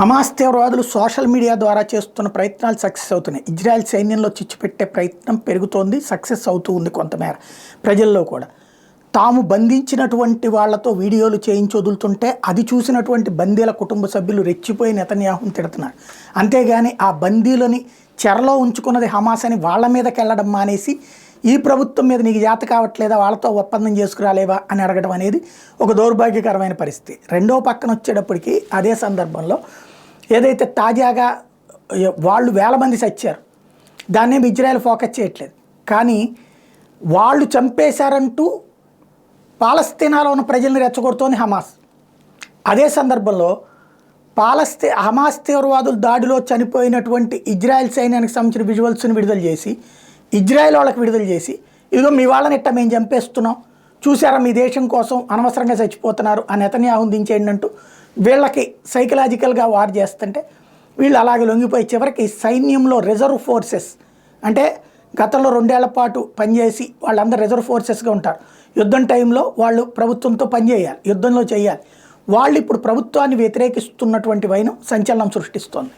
Hamas తీవ్రవాదులు social media ద్వారా చేస్తున్న ప్రయత్నాలు సక్సెస్ అవుతున్నాయి. ఇజ్రాయెల్ సైన్యంలో చిచ్చుపెట్టే ప్రయత్నం పెరుగుతోంది, సక్సెస్ అవుతూ ఉంది కొంతమేర. ప్రజల్లో కూడా తాము బంధించినటువంటి వాళ్లతో వీడియోలు చేయించి వదులుతుంటే అది చూసినటువంటి బందీల కుటుంబ సభ్యులు రెచ్చిపోయి నెతన్యాహును తిడుతున్నారు. అంతేగాని ఆ బందీలని చెరలో ఉంచుకున్నది హమాస్ అని వాళ్ళ మీదకి వెళ్ళడం మానేసి ఈ ప్రభుత్వం మీద నీకు జాత కావట్లేదా, వాళ్ళతో ఒప్పందం చేసుకురాలేవా అని అడగడం అనేది ఒక దౌర్భాగ్యకరమైన పరిస్థితి. రెండో పక్కన వచ్చేటప్పటికి అదే సందర్భంలో ఏదైతే తాజాగా వాళ్ళు వేల మంది చచ్చారు, దాన్నేమి ఇజ్రాయెల్ ఫోకస్ చేయట్లేదు. కానీ వాళ్ళు చంపేశారంటూ పాలస్తీనాలో ఉన్న ప్రజల్ని రెచ్చగొడుతోంది హమాస్. అదే సందర్భంలో హమాస్ తీవ్రవాదుల దాడిలో చనిపోయినటువంటి ఇజ్రాయెల్ సైన్యానికి సంబంధించిన విజువల్స్ని విడుదల చేసి ఇజ్రాయెల్ వాళ్ళకి విడుదల చేసి ఇదిగో మీ వాళ్ళని ఎట్ట మేము చంపేస్తున్నాం, చూసారా మీ దేశం కోసం అనవసరంగా చచ్చిపోతున్నారు అని నెతన్యాహును దించేయండి అంటూ వీళ్ళకి సైకలాజికల్గా వార్ చేస్తుంటే వీళ్ళు అలాగే లొంగిపోయి చివరికి సైన్యంలో రిజర్వ్ ఫోర్సెస్ అంటే గతంలో 2 ఏళ్ల పాటు పనిచేసి వాళ్ళందరూ రిజర్వ్ ఫోర్సెస్గా ఉంటారు. యుద్ధం టైంలో వాళ్ళు ప్రభుత్వంతో పనిచేయాలి, యుద్ధంలో చేయాలి. వాళ్ళు ఇప్పుడు ప్రభుత్వాన్ని వ్యతిరేకిస్తున్నటువంటి వైనం సంచలనం సృష్టిస్తోంది.